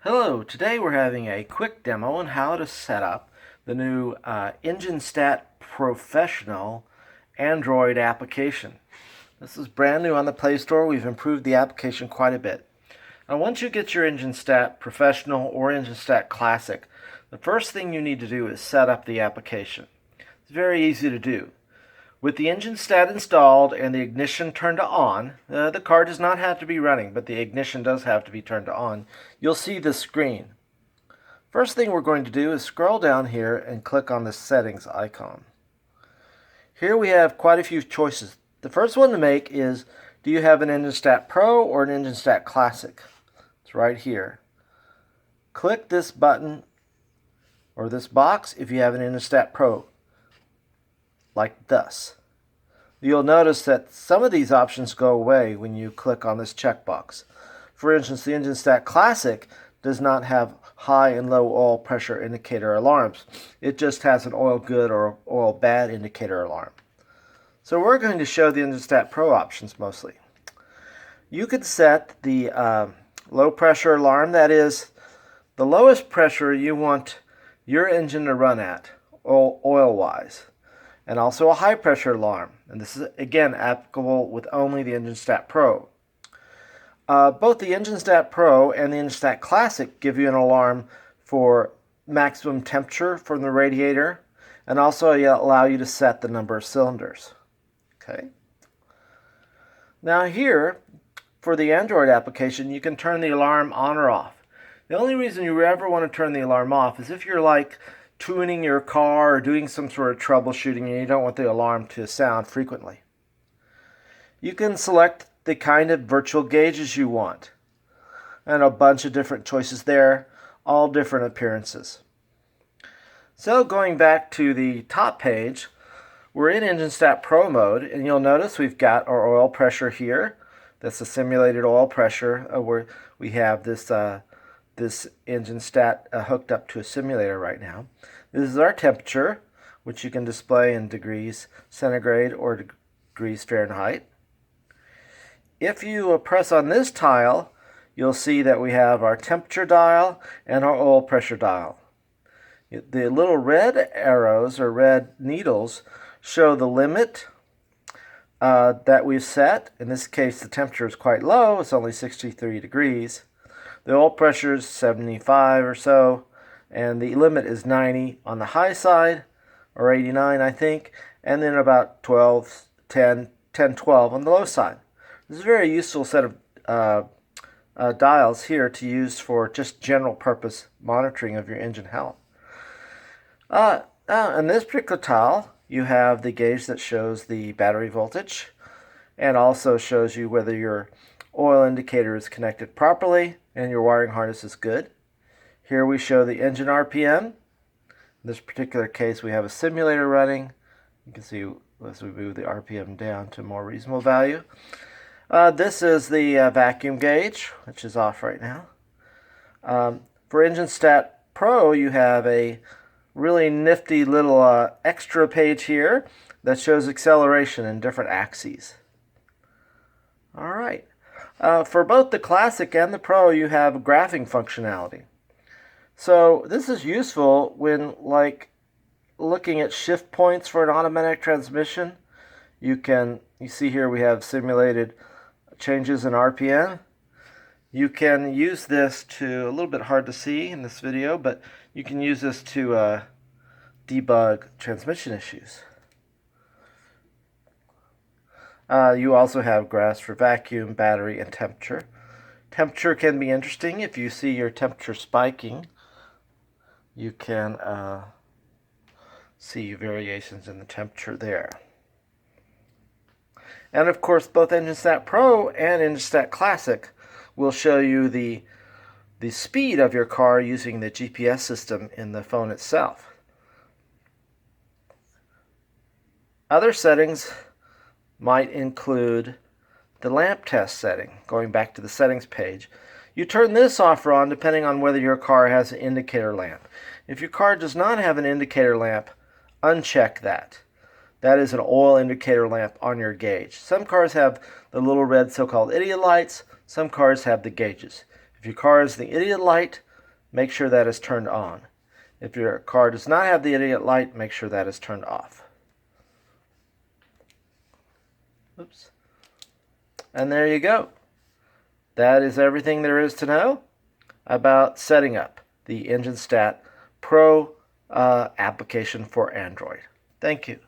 Hello, today we're having a quick demo on how to set up the new EngineStat Professional Android application. This is brand new on the Play Store. We've improved the application quite a bit. Now, once you get your EngineStat Professional or EngineStat Classic, the first thing you need to do is set up the application. It's very easy to do. With the EngineStat installed and the ignition turned on, the car does not have to be running, but the ignition does have to be turned on. You'll see the screen. First thing we're going to do is scroll down here and click on the settings icon. Here we have quite a few choices. The first one to make is, do you have an EngineStat Pro or an EngineStat Classic? It's right here. Click this button or this box if you have an EngineStat Pro, like thus. You'll notice that some of these options go away when you click on this checkbox. For instance, the EngineStat Classic does not have high and low oil pressure indicator alarms. It just has an oil good or oil bad indicator alarm. So we're going to show the EngineStat Pro options mostly. You could set the low pressure alarm, that is the lowest pressure you want your engine to run at oil-wise. And also a high pressure alarm. And this is again applicable with only the EngineStat Pro. Both the EngineStat Pro and the EngineStat Classic give you an alarm for maximum temperature from the radiator, and also allow you to set the number of cylinders. Okay. Now here, for the Android application, you can turn the alarm on or off. The only reason you ever want to turn the alarm off is if you're like tuning your car or doing some sort of troubleshooting and you don't want the alarm to sound frequently. You can select the kind of virtual gauges you want, and a bunch of different choices there, all different appearances. So going back to the top page, we're in EngineStat Pro mode, and you'll notice we've got our oil pressure here. That's the simulated oil pressure where we have this EngineStat hooked up to a simulator right now. This is our temperature, which you can display in degrees centigrade or degrees Fahrenheit. If you press on this tile, you'll see that we have our temperature dial and our oil pressure dial. The little red arrows or red needles show the limit that we've set. In this case, the temperature is quite low. It's only 63 degrees. The oil pressure is 75 or so, and the limit is 90 on the high side, or 89 I think, and then about 10, 12 on the low side. This is a very useful set of dials here to use for just general purpose monitoring of your engine health. In this particular tile, you have the gauge that shows the battery voltage and also shows you whether your oil indicator is connected properly and your wiring harness is good. Here we show the engine RPM. In this particular case, we have a simulator running. You can see as we move the RPM down to a more reasonable value. This is the vacuum gauge, which is off right now. For EngineStat Pro, you have a really nifty little extra page here that shows acceleration in different axes. All right. For both the Classic and the Pro, you have graphing functionality. So this is useful when looking at shift points for an automatic transmission. You see here we have simulated changes in RPM. You can use this to, a little bit hard to see in this video, but you can use this to debug transmission issues. You also have graphs for vacuum, battery, and temperature. Temperature can be interesting. If you see your temperature spiking, you can see variations in the temperature there. And of course, both EngineStat Pro and EngineStat Classic will show you the speed of your car using the GPS system in the phone itself. Other settings might include the lamp test setting. Going back to the settings page, you turn this off or on depending on whether your car has an indicator lamp. If your car does not have an indicator lamp, uncheck that. That is an oil indicator lamp on your gauge. Some cars have the little red so-called idiot lights. Some cars have the gauges. If your car has the idiot light, make sure that is turned on. If your car does not have the idiot light, make sure that is turned off. Oops. And there you go. That is everything there is to know about setting up the EngineStat Pro application for Android. Thank you.